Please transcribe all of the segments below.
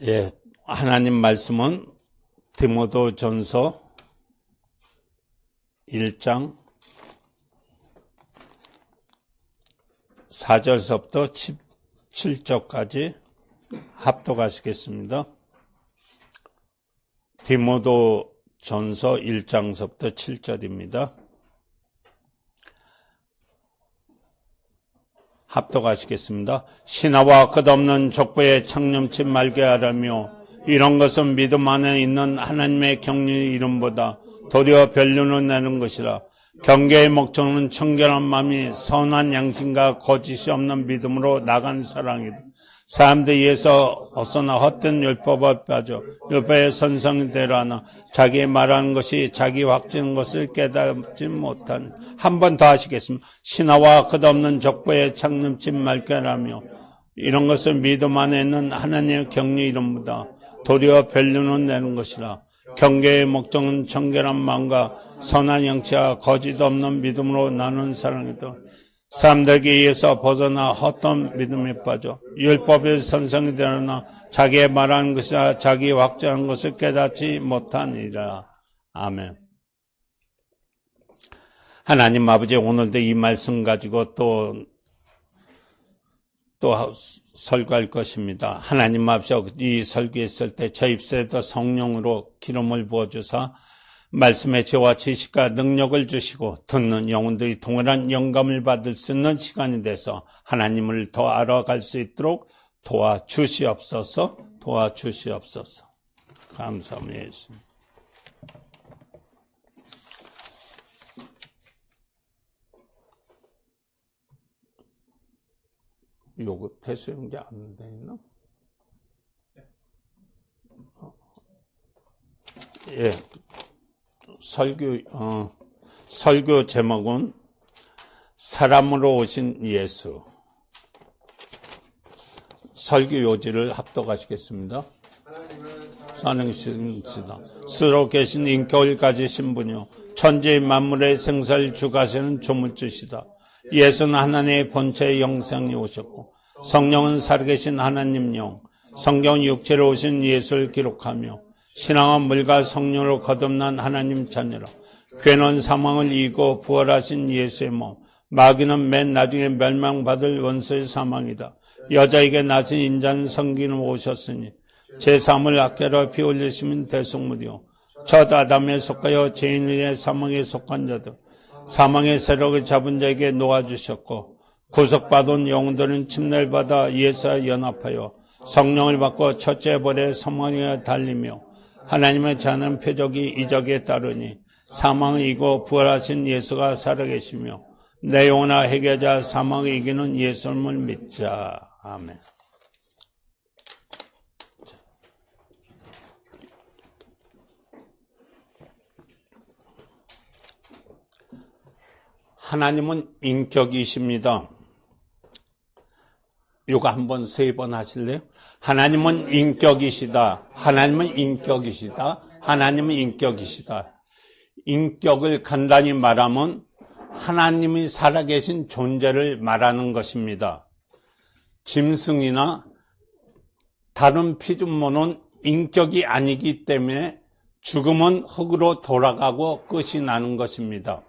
예, 하나님 말씀은 디모데전서 1장 4절서부터 17절까지 합독하시겠습니다. 디모데전서 1장서부터 7절입니다. 합독하시겠습니다. 신하와 끝없는 족보에 창념치 말게 하라며 이런 것은 믿음 안에 있는 하나님의 경륜의 이름보다 도리어 변론을 내는 것이라. 경계의 목적은 청결한 마음이 선한 양심과 거짓이 없는 믿음으로 나간 사랑이다. 사람들에 의해서 어서나 헛된 율법에 빠져 율법의 선성이 되라나 자기 말하는 것이 자기 확증인 것을 깨닫지 못한. 한 번 더 하시겠습니다. 신하와 끝없는 족보에 창념치 말게 하라며 이런 것을 믿음 안에 있는 하나님의 경륜의 이름보다 도리어 변론을 내는 것이라. 경계의 목적은 청결한 마음과 선한 영치와 거짓 없는 믿음으로 나눈 사랑이다. 사람들에게 의해서 벗어나 헛된 믿음에 빠져 율법의 선성이 되려나 자기의 말하는 것이나 자기 확정한 것을 깨닫지 못하니라. 아멘. 하나님 아버지, 오늘도 이 말씀 가지고 또 설교할 것입니다. 하나님 아버지, 이 설교했을 때 저 입술에도 성령으로 기름을 부어주사 말씀의 지혜와 지식과 능력을 주시고 듣는 영혼들이 동일한 영감을 받을 수 있는 시간이 돼서 하나님을 더 알아갈 수 있도록 도와주시옵소서. 감사합니다. 요거 대수연계 안 돼 있나? 예. 설교 제목은 사람으로 오신 예수. 설교 요지를 합독하시겠습니다. 하나님이시다. 스스로 계신 인격을 가지신 분이요 천지 만물의 생사를 주가시는 조물주시다. 예수는 하나님의 본체의 영생이 오셨고 성령은 살아계신 하나님 영, 성경 육체로 오신 예수를 기록하며 신앙은 물과 성령으로 거듭난 하나님 자녀라. 괴는 사망을 이기고 부활하신 예수의 몸, 마귀는 맨 나중에 멸망받을 원수의 사망이다. 여자에게 낳으신 인자는 성기는 오셨으니 제3을 악계로 피 흘리시면 대속물이요 첫 아담에 속하여 죄인의 사망에 속한 자들, 사망의 세력을 잡은 자에게 놓아주셨고 구속받은 영혼들은 침례를 받아 예수와 연합하여 성령을 받고 첫째 벌의 소망에 달리며 하나님의 자는 표적이 이적에 따르니 사망을 이기고 부활하신 예수가 살아계시며 내 영혼아 해결자 사망을 이기는 예수님을 믿자. 아멘. 하나님은 인격이십니다. 이거 한번 3번 하실래요? 하나님은 인격이시다. 하나님은 인격이시다. 하나님은 인격이시다. 인격을 간단히 말하면 하나님이 살아계신 존재를 말하는 것입니다. 짐승이나 다른 피조물은 인격이 아니기 때문에 죽음은 흙으로 돌아가고 끝이 나는 것입니다.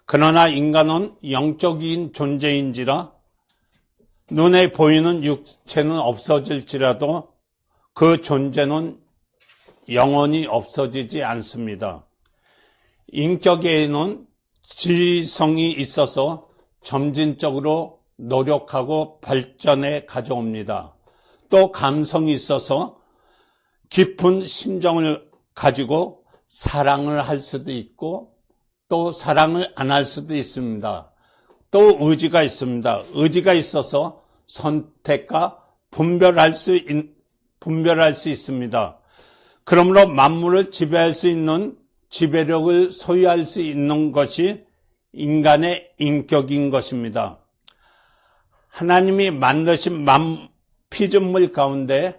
그러나 인간은 영적인 존재인지라 눈에 보이는 육체는 없어질지라도 그 존재는 영원히 없어지지 않습니다. 인격에는 지성이 있어서 점진적으로 노력하고 발전에 가져옵니다. 또 감성이 있어서 깊은 심정을 가지고 사랑을 할 수도 있고 또 사랑을 안 할 수도 있습니다. 또 의지가 있습니다. 의지가 있어서 선택과 분별할 수 있습니다. 그러므로 만물을 지배할 수 있는 지배력을 소유할 수 있는 것이 인간의 인격인 것입니다. 하나님이 만드신 피조물 가운데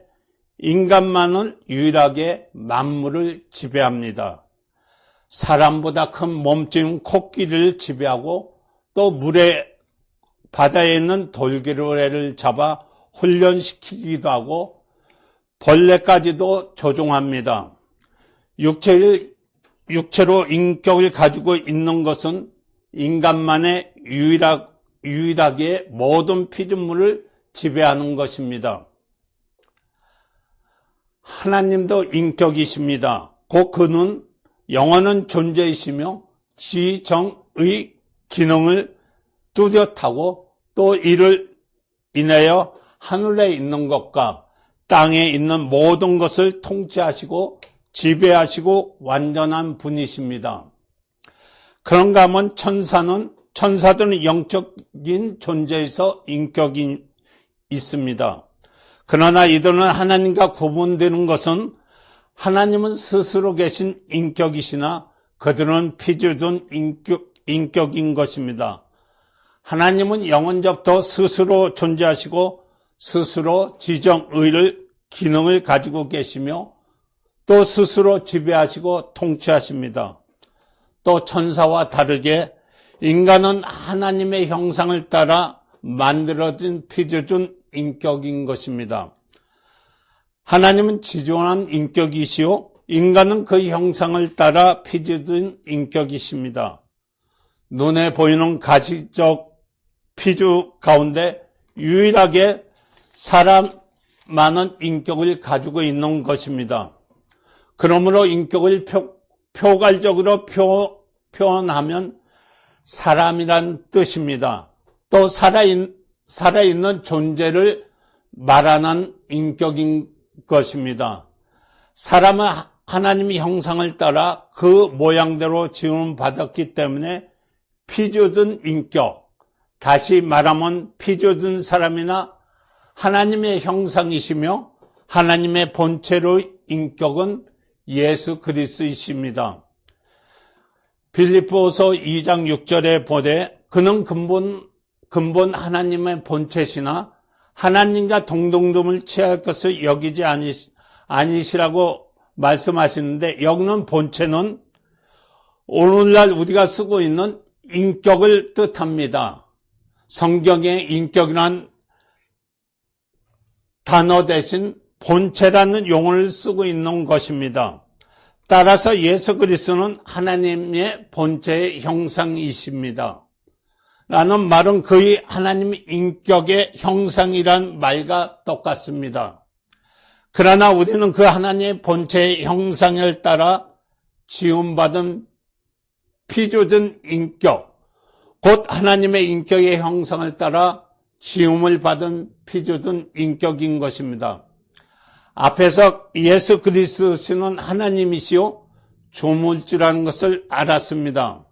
인간만은 유일하게 만물을 지배합니다. 사람보다 큰 몸뚱인 코끼리를 지배하고 또 바다에 있는 돌고래를 잡아 훈련시키기도 하고 벌레까지도 조종합니다. 육체로 인격을 가지고 있는 것은 인간만의 유일하게 모든 피조물을 지배하는 것입니다. 하나님도 인격이십니다. 곧 그는 영원한 존재이시며 지정의 기능을 뚜렷하고 또 이를 인하여 하늘에 있는 것과 땅에 있는 모든 것을 통치하시고 지배하시고 완전한 분이십니다. 그런가 하면 천사들은 영적인 존재에서 인격이 있습니다. 그러나 이들은 하나님과 구분되는 것은 하나님은 스스로 계신 인격이시나 그들은 피조된 인격인 것입니다. 하나님은 영원적부터 스스로 존재하시고 스스로 지정의를 기능을 가지고 계시며 또 스스로 지배하시고 통치하십니다. 또 천사와 다르게 인간은 하나님의 형상을 따라 만들어진 피조된 인격인 것입니다. 하나님은 지존한 인격이시요 인간은 그 형상을 따라 피조된 인격이십니다. 눈에 보이는 가시적 피조 가운데 유일하게 사람만은 인격을 가지고 있는 것입니다. 그러므로 인격을 표괄적으로 표현하면 사람이란 뜻입니다. 또 살아있는 존재를 말하는 인격인 것입니다. 사람은 하나님의 형상을 따라 그 모양대로 지음받았기 때문에 피조된 인격, 다시 말하면 피조된 사람이나 하나님의 형상이시며 하나님의 본체로의 인격은 예수 그리스도이십니다. 빌립보서 2장 6절에 보되 그는 근본 하나님의 본체시나 하나님과 동등됨을 취할 것을 여기지 아니시라고 말씀하시는데 여기는 본체는 오늘날 우리가 쓰고 있는 인격을 뜻합니다. 성경에 인격이란 단어 대신 본체라는 용어를 쓰고 있는 것입니다. 따라서 예수 그리스도는 하나님의 본체의 형상이십니다. 라는 말은 그의 하나님 인격의 형상이란 말과 똑같습니다. 그러나 우리는 그 하나님의 본체의 형상을 따라 지음받은 피조된 인격, 곧 하나님의 인격의 형상을 따라 지음을 받은 피조된 인격인 것입니다. 앞에서 예수 그리스도는 하나님이시요 조물주라는 것을 알았습니다.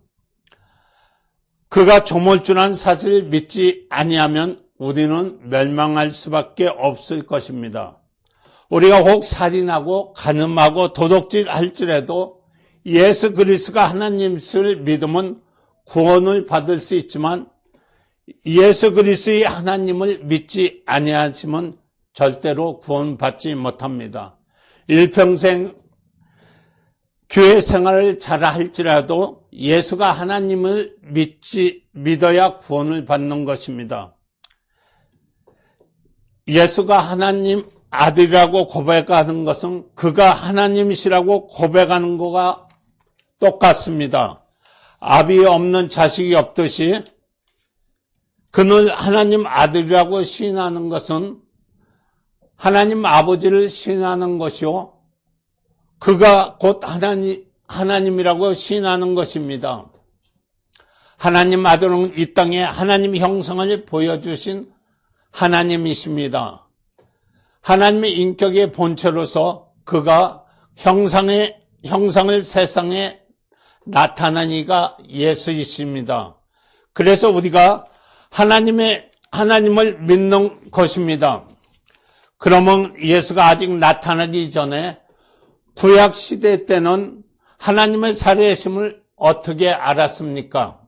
그가 조물주라는 사실을 믿지 아니하면 우리는 멸망할 수밖에 없을 것입니다. 우리가 혹 살인하고 간음하고 도둑질 할지라도 예수 그리스도가 하나님을 믿으면 구원을 받을 수 있지만 예수 그리스도의 하나님을 믿지 아니하시면 절대로 구원받지 못합니다. 일평생 교회 생활을 잘 할지라도 예수가 하나님을 믿어야 구원을 받는 것입니다. 예수가 하나님 아들이라고 고백하는 것은 그가 하나님이시라고 고백하는 것과 똑같습니다. 아비 없는 자식이 없듯이 그는 하나님 아들이라고 시인하는 것은 하나님 아버지를 시인하는 것이요 그가 곧 하나님이라고 시인하는 것입니다. 하나님 아들은 이 땅에 하나님의 형상을 보여주신 하나님이십니다. 하나님의 인격의 본체로서 그가 형상을 세상에 나타난 이가 예수이십니다. 그래서 우리가 하나님을 믿는 것입니다. 그러면 예수가 아직 나타나기 전에 구약 시대 때는 하나님의 살아계심을 어떻게 알았습니까?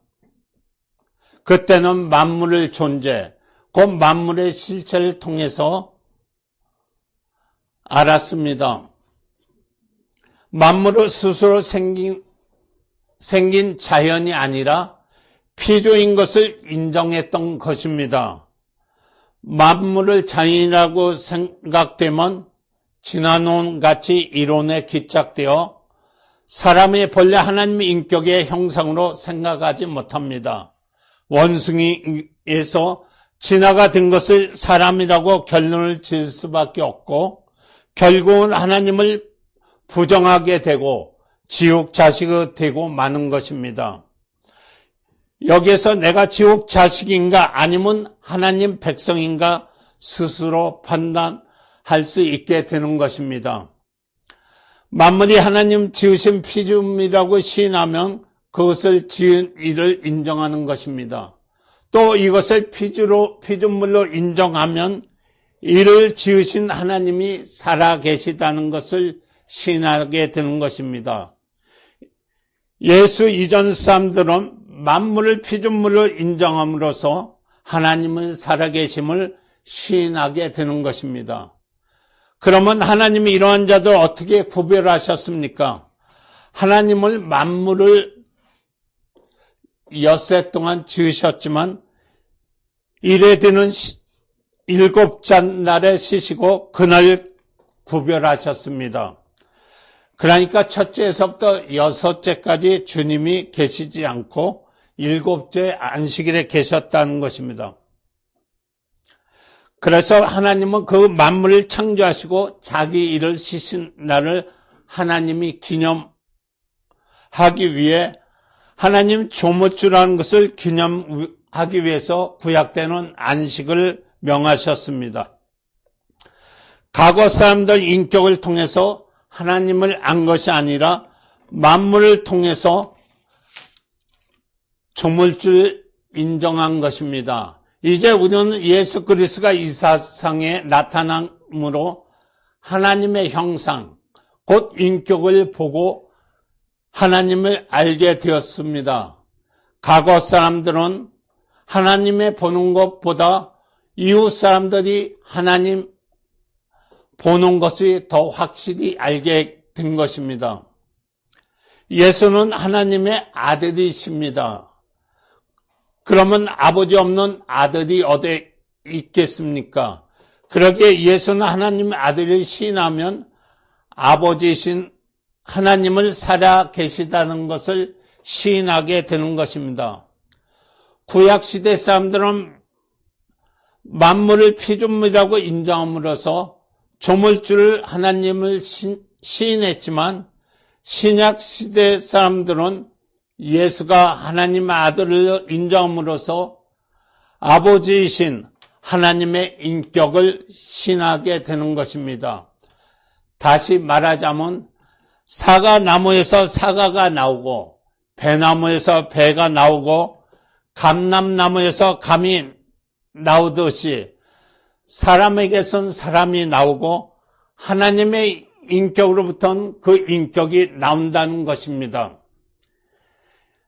그때는 만물의 존재, 곧 만물의 실체를 통해서 알았습니다. 만물은 스스로 생긴 자연이 아니라 피조인 것을 인정했던 것입니다. 만물을 자연이라고 생각되면 지나놓은 가치 이론에 기착되어 사람이 본래 하나님의 인격의 형상으로 생각하지 못합니다. 원숭이에서 진화가 된 것을 사람이라고 결론을 지을 수밖에 없고 결국은 하나님을 부정하게 되고 지옥 자식이 되고 마는 것입니다. 여기에서 내가 지옥 자식인가 아니면 하나님 백성인가 스스로 판단할 수 있게 되는 것입니다. 만물이 하나님 지으신 피조물이라고 시인하면 그것을 지은 이를 인정하는 것입니다. 또 이것을 피조물로 인정하면 이를 지으신 하나님이 살아계시다는 것을 시인하게 되는 것입니다. 예수 이전 사람들은 만물을 피조물로 인정함으로써 하나님의 살아계심을 시인하게 되는 것입니다. 그러면 하나님이 이러한 자들 어떻게 구별하셨습니까? 하나님을 만물을 엿새 동안 지으셨지만 일에 드는 일곱 날에 쉬시고 그날 구별하셨습니다. 그러니까 첫째에서부터 여섯째까지 주님이 계시지 않고 일곱째 안식일에 계셨다는 것입니다. 그래서 하나님은 그 만물을 창조하시고 자기 일을 쉬신 날을 하나님이 기념하기 위해 하나님 조무주라는 것을 기념하기 위해서 구약되는 안식을 명하셨습니다. 과거 사람들 인격을 통해서 하나님을 안 것이 아니라 만물을 통해서 조물주를 인정한 것입니다. 이제 우리는 예수 그리스도가 이 세상에 나타남으로 하나님의 형상, 곧 인격을 보고 하나님을 알게 되었습니다. 과거 사람들은 하나님의 보는 것보다 이웃 사람들이 하나님 보는 것이 더 확실히 알게 된 것입니다. 예수는 하나님의 아들이십니다. 그러면 아버지 없는 아들이 어디 있겠습니까? 그러기에 예수는 하나님의 아들을 시인하면 아버지이신 하나님을 살아 계시다는 것을 시인하게 되는 것입니다. 구약시대 사람들은 만물을 피조물이라고 인정함으로써 조물주를 하나님을 시인했지만 신약시대 사람들은 예수가 하나님의 아들을 인정함으로써 아버지이신 하나님의 인격을 시인하게 되는 것입니다. 다시 말하자면 사과나무에서 사과가 나오고 배나무에서 배가 나오고 감람나무에서 감이 나오듯이 사람에게선 사람이 나오고 하나님의 인격으로부터는 그 인격이 나온다는 것입니다.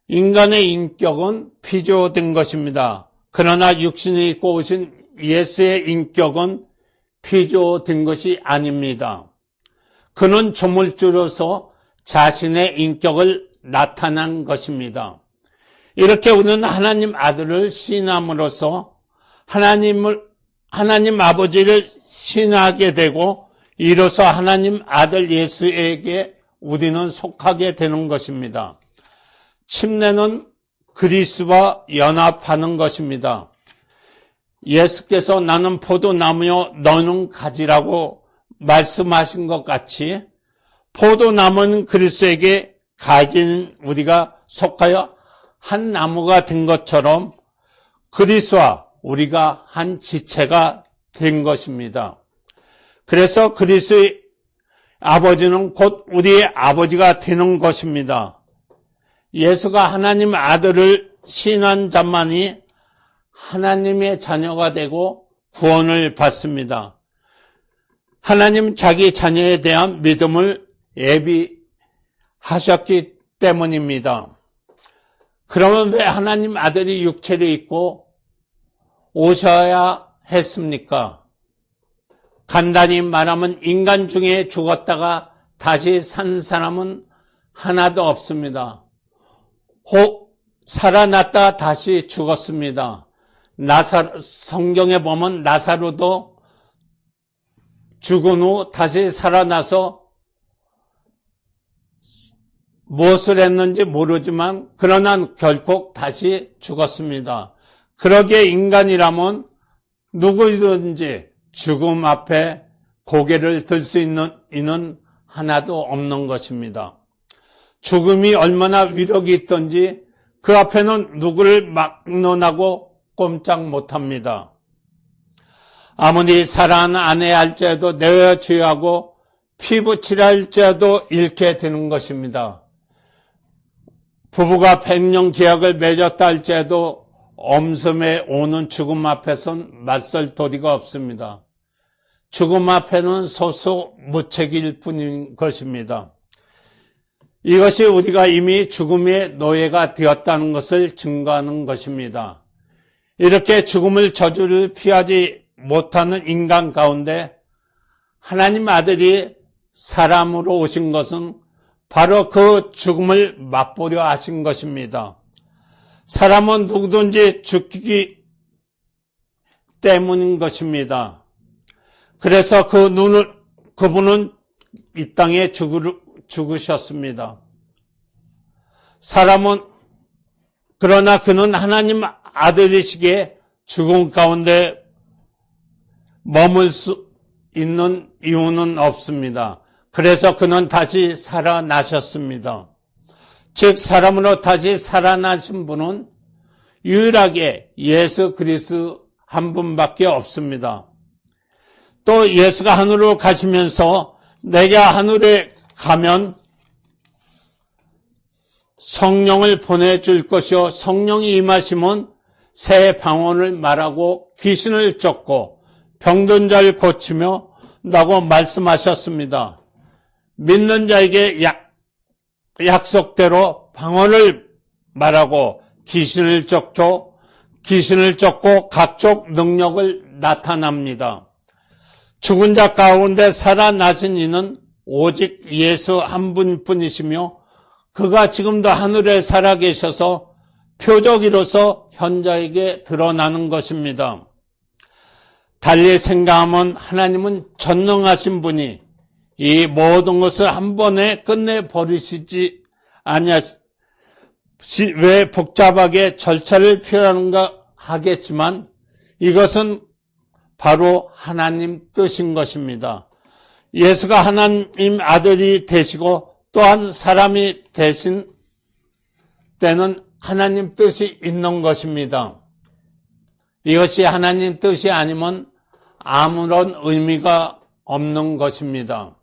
인간의 인격은 피조된 것입니다. 그러나 육신이 입고 오신 예수의 인격은 피조된 것이 아닙니다. 그는 조물주로서 자신의 인격을 나타난 것입니다. 이렇게 우리는 하나님 아들을 시인함으로써 하나님 아버지를 시인하게 되고 이로써 하나님 아들 예수에게 우리는 속하게 되는 것입니다. 침례는 그리스도와 연합하는 것입니다. 예수께서 나는 포도나무요 너는 가지라고 말씀하신 것 같이 포도나무는 그리스도에게 가진 우리가 속하여 한 나무가 된 것처럼 그리스도와 우리가 한 지체가 된 것입니다. 그래서 그리스도의 아버지는 곧 우리의 아버지가 되는 것입니다. 예수가 하나님 아들을 시인한 자만이 하나님의 자녀가 되고 구원을 받습니다. 하나님 자기 자녀에 대한 믿음을 예비하셨기 때문입니다. 그러면 왜 하나님 아들이 육체를 입고 오셔야 했습니까? 간단히 말하면 인간 중에 죽었다가 다시 산 사람은 하나도 없습니다. 혹 살아났다 다시 죽었습니다. 성경에 보면 나사로도 죽은 후 다시 살아나서 무엇을 했는지 모르지만 그러나 결코 다시 죽었습니다. 그러기에 인간이라면 누구든지 죽음 앞에 고개를 들 수 있는 이는 하나도 없는 것입니다. 죽음이 얼마나 위력이 있던지 그 앞에는 누구를 막론하고 꼼짝 못합니다. 아무리 사랑하는 아내 할지라도 내어 죄하고 피부치라 할지라도 잃게 되는 것입니다. 부부가 100년 계약을 맺었다 할지라도 엄습에 오는 죽음 앞에선 맞설 도리가 없습니다. 죽음 앞에는 소소무책일 뿐인 것입니다. 이것이 우리가 이미 죽음의 노예가 되었다는 것을 증거하는 것입니다. 이렇게 죽음을 저주를 피하지 못하는 인간 가운데 하나님 아들이 사람으로 오신 것은 바로 그 죽음을 맛보려 하신 것입니다. 사람은 누구든지 죽기 때문인 것입니다. 그래서 그분은 이 땅에 죽으셨습니다. 사람은, 그러나 그는 하나님 아들이시기에 죽음 가운데 머물 수 있는 이유는 없습니다. 그래서 그는 다시 살아나셨습니다. 즉 사람으로 다시 살아나신 분은 유일하게 예수 그리스도 한 분밖에 없습니다. 또 예수가 하늘로 가시면서 내가 하늘에 가면 성령을 보내줄 것이요 성령이 임하시면 새 방언을 말하고 귀신을 쫓고 병든 자를 고치며 라고 말씀하셨습니다. 믿는 자에게 약속대로 방언을 말하고 귀신을 쫓고 각종 능력을 나타납니다. 죽은 자 가운데 살아나신 이는 오직 예수 한 분뿐이시며 그가 지금도 하늘에 살아계셔서 표적이로서 현자에게 드러나는 것입니다. 달리 생각하면 하나님은 전능하신 분이 이 모든 것을 한 번에 끝내버리시지 왜 복잡하게 절차를 필요한가 하겠지만 이것은 바로 하나님 뜻인 것입니다. 예수가 하나님 아들이 되시고 또한 사람이 되신 때는 하나님 뜻이 있는 것입니다. 이것이 하나님 뜻이 아니면 아무런 의미가 없는 것입니다.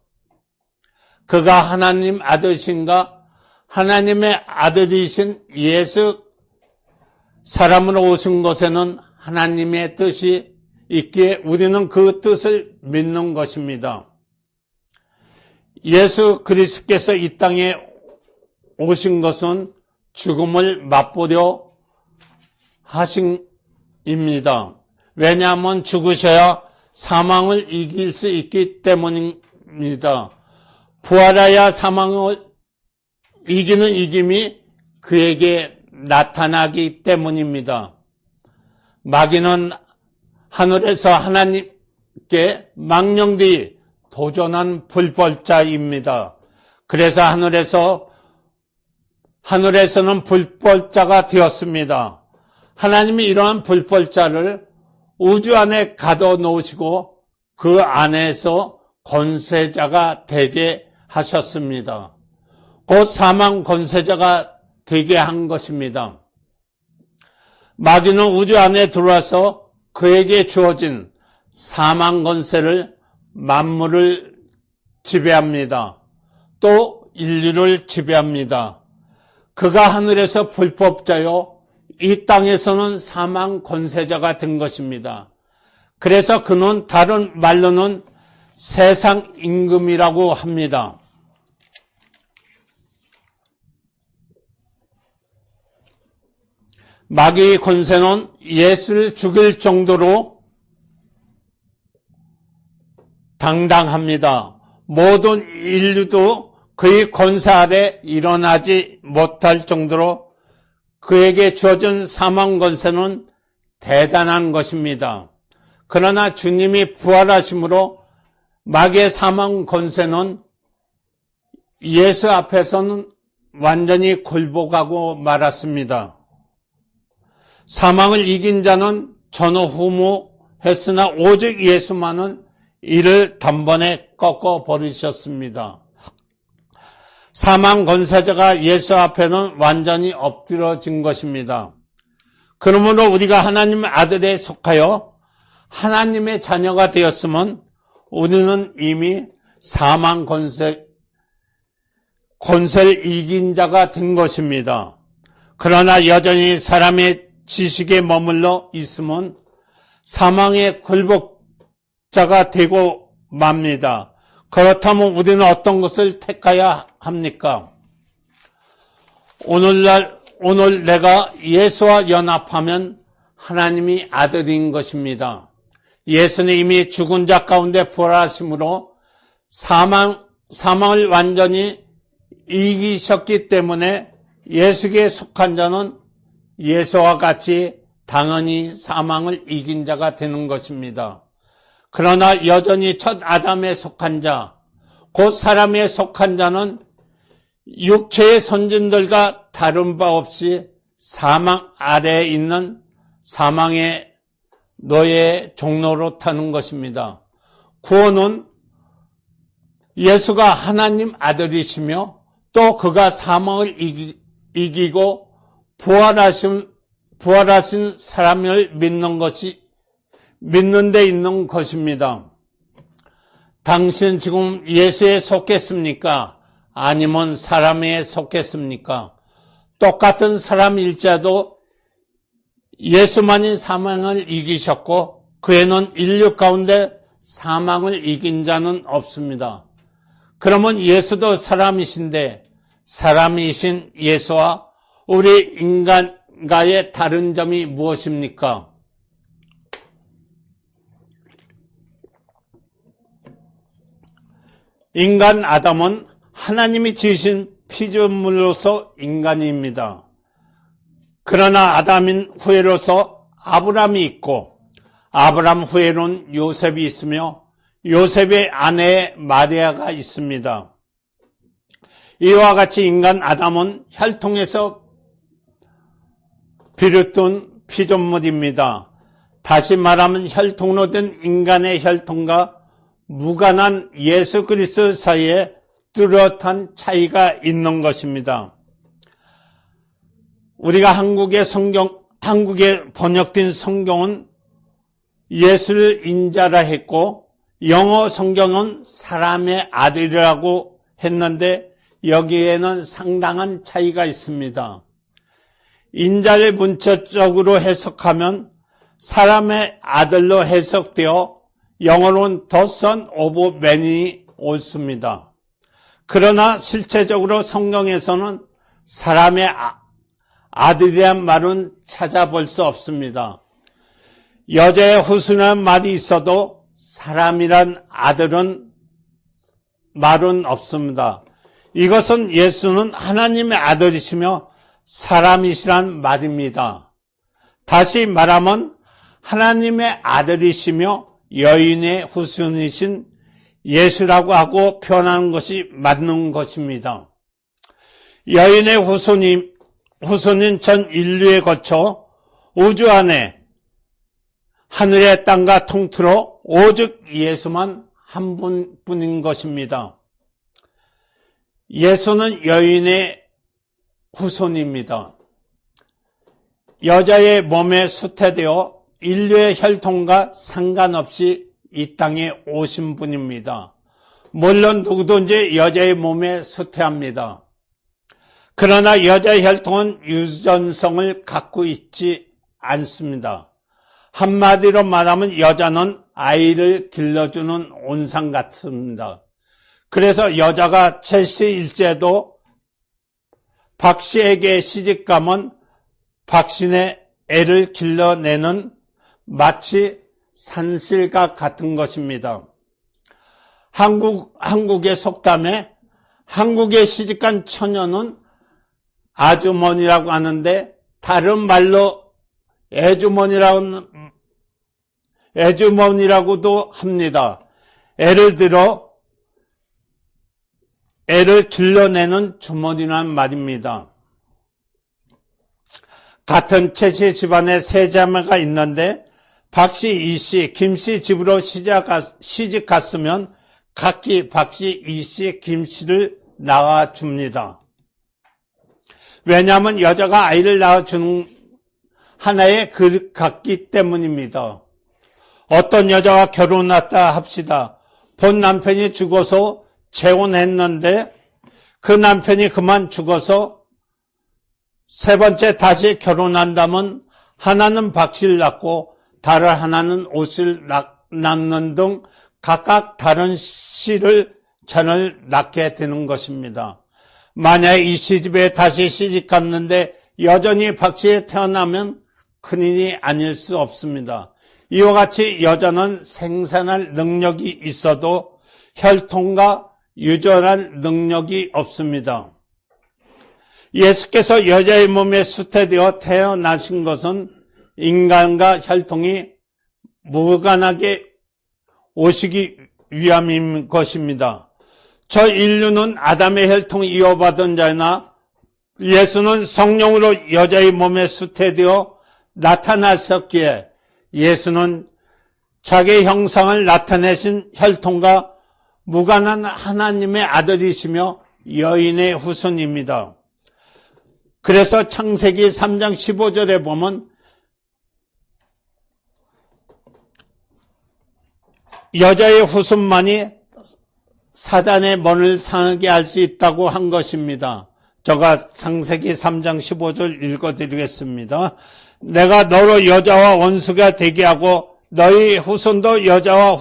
그가 하나님 아들이신가? 하나님의 아들이신 예수 사람으로 오신 것에는 하나님의 뜻이 있기에 우리는 그 뜻을 믿는 것입니다. 예수 그리스도께서 이 땅에 오신 것은 죽음을 맛보려 하신입니다. 왜냐하면 죽으셔야 사망을 이길 수 있기 때문입니다. 부활하여 사망을 이기는 이김이 그에게 나타나기 때문입니다. 마귀는 하늘에서 하나님께 망령되이 도전한 불벌자입니다. 그래서 하늘에서는 불벌자가 되었습니다. 하나님이 이러한 불벌자를 우주 안에 가둬놓으시고 그 안에서 권세자가 되게 하셨습니다. 곧 사망 권세자가 되게 한 것입니다. 마귀는 우주 안에 들어와서 그에게 주어진 사망 권세를 만물을 지배합니다. 또 인류를 지배합니다. 그가 하늘에서 불법자요 이 땅에서는 사망 권세자가 된 것입니다. 그래서 그는 다른 말로는 세상 임금이라고 합니다. 마귀의 권세는 예수를 죽일 정도로 당당합니다. 모든 인류도 그의 권세 아래 일어나지 못할 정도로 그에게 주어진 사망 권세는 대단한 것입니다. 그러나 주님이 부활하심으로 마귀의 사망 권세는 예수 앞에서는 완전히 굴복하고 말았습니다. 사망을 이긴 자는 전후무했으나 오직 예수만은 이를 단번에 꺾어 버리셨습니다. 사망 권세자가 예수 앞에는 완전히 엎드러진 것입니다. 그러므로 우리가 하나님의 아들에 속하여 하나님의 자녀가 되었으면 우리는 이미 사망 권세를 이긴 자가 된 것입니다. 그러나 여전히 사람의 지식에 머물러 있으면 사망의 굴복자가 되고 맙니다. 그렇다면 우리는 어떤 것을 택해야 합니까? 오늘 내가 예수와 연합하면 하나님이 아들인 것입니다. 예수는 이미 죽은 자 가운데 부활하심으로 사망을 완전히 이기셨기 때문에 예수께 속한 자는 예수와 같이 당연히 사망을 이긴 자가 되는 것입니다. 그러나 여전히 첫 아담에 속한 자, 곧 사람에 속한 자는 육체의 선진들과 다른 바 없이 사망 아래에 있는 사망의 노예의 종로로 타는 것입니다. 구원은 예수가 하나님 아들이시며 또 그가 사망을 이기고 부활하신 사람을 믿는 데 있는 것입니다. 당신 지금 예수에 속했습니까? 아니면 사람에 속했습니까? 똑같은 사람일지라도 예수만이 사망을 이기셨고 그에는 인류 가운데 사망을 이긴 자는 없습니다. 그러면 예수도 사람이신데 사람이신 예수와 우리 인간과의 다른 점이 무엇입니까? 인간 아담은 하나님이 지으신 피조물로서 인간입니다. 그러나 아담인 후에로서 아브람이 있고 아브람 후에는 요셉이 있으며 요셉의 아내 마리아가 있습니다. 이와 같이 인간 아담은 혈통에서 비롯된 피조물입니다. 다시 말하면 혈통으로 된 인간의 혈통과 무관한 예수 그리스도 사이에 뚜렷한 차이가 있는 것입니다. 우리가 한국에 번역된 성경은 예수를 인자라 했고 영어 성경은 사람의 아들이라고 했는데 여기에는 상당한 차이가 있습니다. 인자를 문자적으로 해석하면 사람의 아들로 해석되어 영어로는 The Son of Man이 옳습니다. 그러나 실제적으로 성경에서는 사람의 아들이란 말은 찾아볼 수 없습니다. 여자의 후손이라는 말이 있어도 사람이란 아들은 말은 없습니다. 이것은 예수는 하나님의 아들이시며 사람이시란 말입니다. 다시 말하면 하나님의 아들이시며 여인의 후손이신 예수라고 하고 표현하는 것이 맞는 것입니다. 여인의 후손인 전 인류에 거쳐 우주 안에 하늘의 땅과 통틀어 오직 예수만 한 분뿐인 것입니다. 예수는 여인의 후손입니다. 여자의 몸에 수태되어 인류의 혈통과 상관없이 이 땅에 오신 분입니다. 물론 누구든지 여자의 몸에 수태합니다. 그러나 여자의 혈통은 유전성을 갖고 있지 않습니다. 한마디로 말하면 여자는 아이를 길러주는 온상 같습니다. 그래서 여자가 첼시일제도 박씨에게 시집가면 박씨네 애를 길러내는 마치 산실과 같은 것입니다. 한국의 속담에 한국에 시집간 처녀는 아주머니라고 하는데 다른 말로 애주머니라고도 합니다. 애를 길러내는 주머니란 말입니다. 같은 최씨 집안에 세 자매가 있는데 박씨, 이씨, 김씨 집으로 시집 갔으면 각기 박씨, 이씨, 김씨를 낳아줍니다. 왜냐하면 여자가 아이를 낳아주는 하나의 그 같기 때문입니다. 어떤 여자가 결혼했다 합시다. 본 남편이 죽어서 재혼했는데 그 남편이 그만 죽어서 세 번째 다시 결혼한다면 하나는 박씨를 낳고 다른 하나는 옷을 낳는 등 각각 다른 자녀를 낳게 되는 것입니다. 만약 이 시집에 다시 시집 갔는데 여전히 박씨에 태어나면 큰일이 아닐 수 없습니다. 이와 같이 여자는 생산할 능력이 있어도 혈통과 유전할 능력이 없습니다. 예수께서 여자의 몸에 수태되어 태어나신 것은 인간과 혈통이 무관하게 오시기 위함인 것입니다. 저 인류는 아담의 혈통을 이어받은 자나 예수는 성령으로 여자의 몸에 수태되어 나타나셨기에 예수는 자기 형상을 나타내신 혈통과 무관한 하나님의 아들이시며 여인의 후손입니다. 그래서 창세기 3장 15절에 보면 여자의 후손만이 사단의 먼을 상하게 할 수 있다고 한 것입니다. 제가 창세기 3장 15절 읽어드리겠습니다. 내가 너로 여자와 원수가 되게 하고 너희 후손도 여자와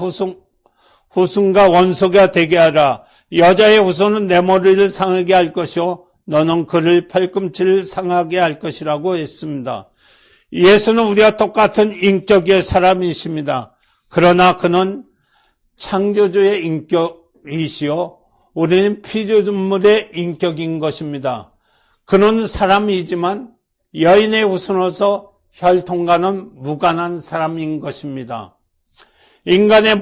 후손과 원수가 되게 하라. 여자의 후손은 내 머리를 상하게 할 것이요 너는 그를 팔꿈치를 상하게 할 것이라고 했습니다. 예수는 우리와 똑같은 인격의 사람이십니다. 그러나 그는 창조주의 인격이시요 우리는 피조물의 인격인 것입니다. 그는 사람이지만 여인의 후손으로서 혈통과는 무관한 사람인 것입니다. 인간의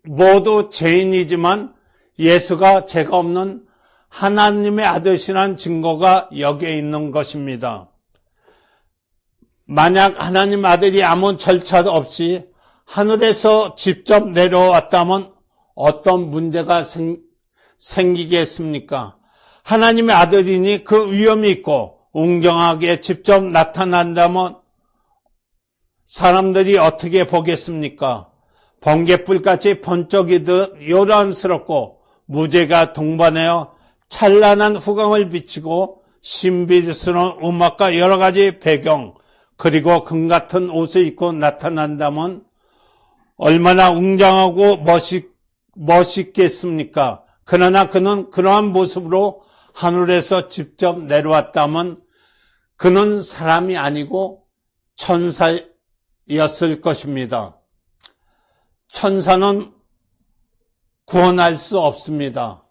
모두 죄인이지만 예수가 죄가 없는 하나님의 아들이라는 증거가 여기에 있는 것입니다. 만약 하나님 아들이 아무 절차도 없이 하늘에서 직접 내려왔다면 어떤 문제가 생기겠습니까? 하나님의 아들이니 그 위험이 있고 웅장하게 직접 나타난다면 사람들이 어떻게 보겠습니까? 번갯불같이 번쩍이듯 요란스럽고 무죄가 동반하여 찬란한 후광을 비치고 신비스러운 음악과 여러 가지 배경 그리고 금 같은 옷을 입고 나타난다면 얼마나 웅장하고 멋있겠습니까? 그러나 그는 그러한 모습으로 하늘에서 직접 내려왔다면 그는 사람이 아니고 천사였을 것입니다. 천사는 구원할 수 없습니다.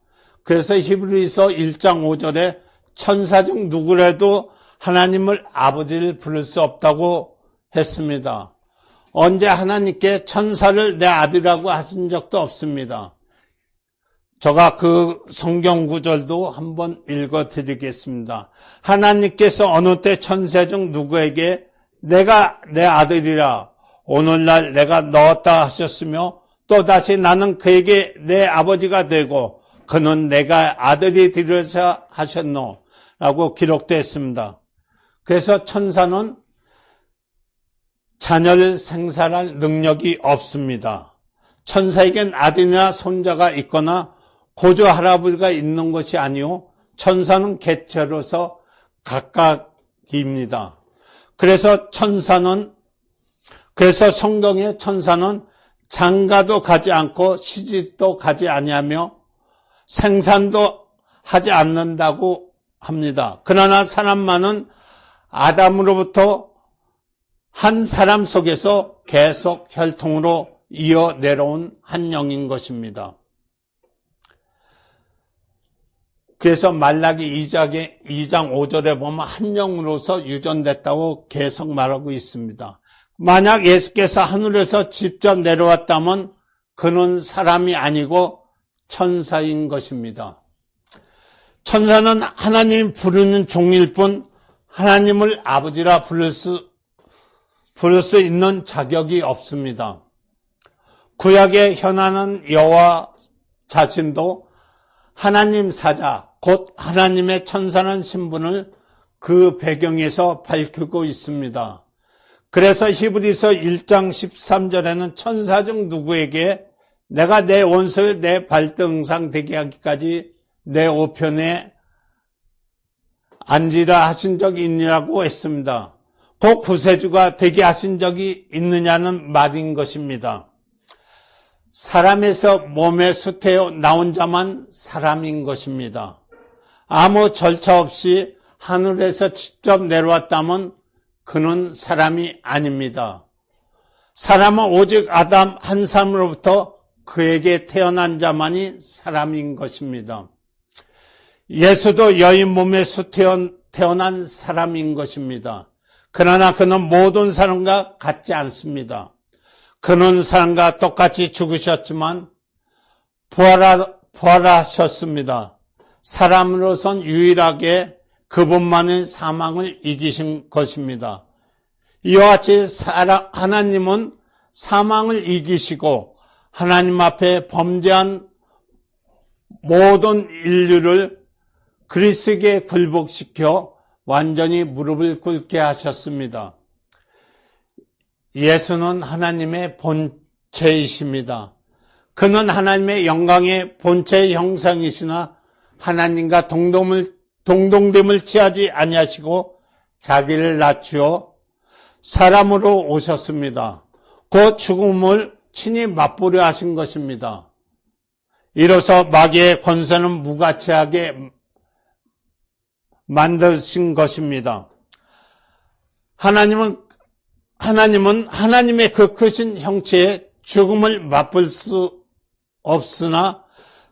그래서 히브리서 1장 5절에 천사 중 누구라도 하나님을 아버지를 부를 수 없다고 했습니다. 언제 하나님께 천사를 내 아들이라고 하신 적도 없습니다. 제가 그 성경 구절도 한번 읽어드리겠습니다. 하나님께서 어느 때 천사 중 누구에게 내가 내 아들이라 오늘날 내가 넣었다 하셨으며 또다시 나는 그에게 내 아버지가 되고 그는 내가 아들이 되리라 하셨노 라고 기록되어 있습니다. 그래서 천사는 자녀를 생산할 능력이 없습니다. 천사에겐 아들이나 손자가 있거나 고조 할아버지가 있는 것이 아니요 천사는 개체로서 각각입니다. 그래서 성경의 천사는 장가도 가지 않고 시집도 가지 아니하며 생산도 하지 않는다고 합니다. 그러나 사람만은 아담으로부터 한 사람 속에서 계속 혈통으로 이어 내려온 한 영인 것입니다. 그래서 말라기 2장 5절에 보면 한 영으로서 유전됐다고 계속 말하고 있습니다. 만약 예수께서 하늘에서 직접 내려왔다면 그는 사람이 아니고 천사인 것입니다. 천사는 하나님 부르는 종일 뿐 하나님을 아버지라 부를 수 있는 자격이 없습니다. 구약에 현하는 여호와 자신도 하나님 사자, 곧 하나님의 천사라는 신분을 그 배경에서 밝히고 있습니다. 그래서 히브리서 1장 13절에는 천사 중 누구에게 내가 내 원수 내 발등상 되게 하기까지 내 우편에 앉으라 하신 적이 있느냐고 했습니다. 곧 구세주가 되게 하신 적이 있느냐는 말인 것입니다. 사람에서 몸에 수태어 나온 자만 사람인 것입니다. 아무 절차 없이 하늘에서 직접 내려왔다면 그는 사람이 아닙니다. 사람은 오직 아담 한 사람으로부터 그에게 태어난 자만이 사람인 것입니다. 예수도 여인 몸에 태어난 사람인 것입니다. 그러나 그는 모든 사람과 같지 않습니다. 그는 사람과 똑같이 죽으셨지만 부활하셨습니다. 사람으로선 유일하게 그분만의 사망을 이기신 것입니다. 이와 같이 하나님은 사망을 이기시고 하나님 앞에 범죄한 모든 인류를 그리스도께 굴복시켜 완전히 무릎을 꿇게 하셨습니다. 예수는 하나님의 본체이십니다. 그는 하나님의 영광의 본체의 형상이시나 하나님과 동등됨을 취하지 아니하시고 자기를 낮추어 사람으로 오셨습니다. 그 죽음을 친히 맛보려 하신 것입니다. 이로써 마귀의 권세는 무가치하게 만드신 것입니다. 하나님은 하나님의 그 크신 형체의 죽음을 맛볼 수 없으나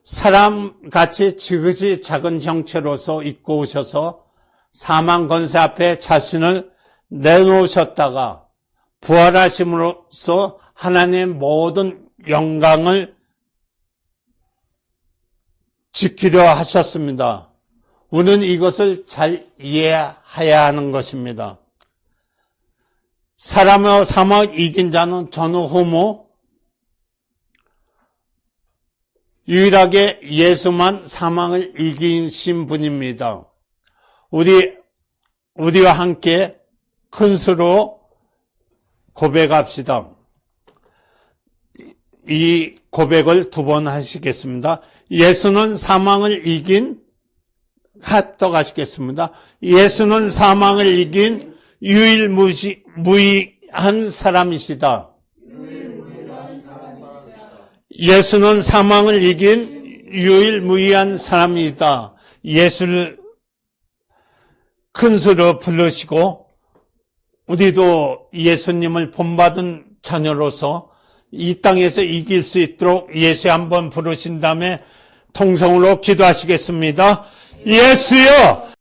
사람같이 지극히 작은 형체로서 입고 오셔서 사망 권세 앞에 자신을 내놓으셨다가 부활하심으로써 하나님의 모든 영광을 지키려 하셨습니다. 우리는 이것을 잘 이해해야 하는 것입니다. 사람의 사망을 이긴 자는 전후후무 유일하게 예수만 사망을 이기신 분입니다. 우리와 함께 큰 수로 고백합시다. 이 고백을 2번 하시겠습니다. 예수는 사망을 이긴 하시겠습니다. 예수는 사망을 이긴 유일무이한 사람이시다. 예수는 사망을 이긴 유일무이한 사람이다. 예수를 큰 소리로 부르시고 우리도 예수님을 본받은 자녀로서 이 땅에서 이길 수 있도록 예수 한번 부르신 다음에 통성으로 기도하시겠습니다. 예수여!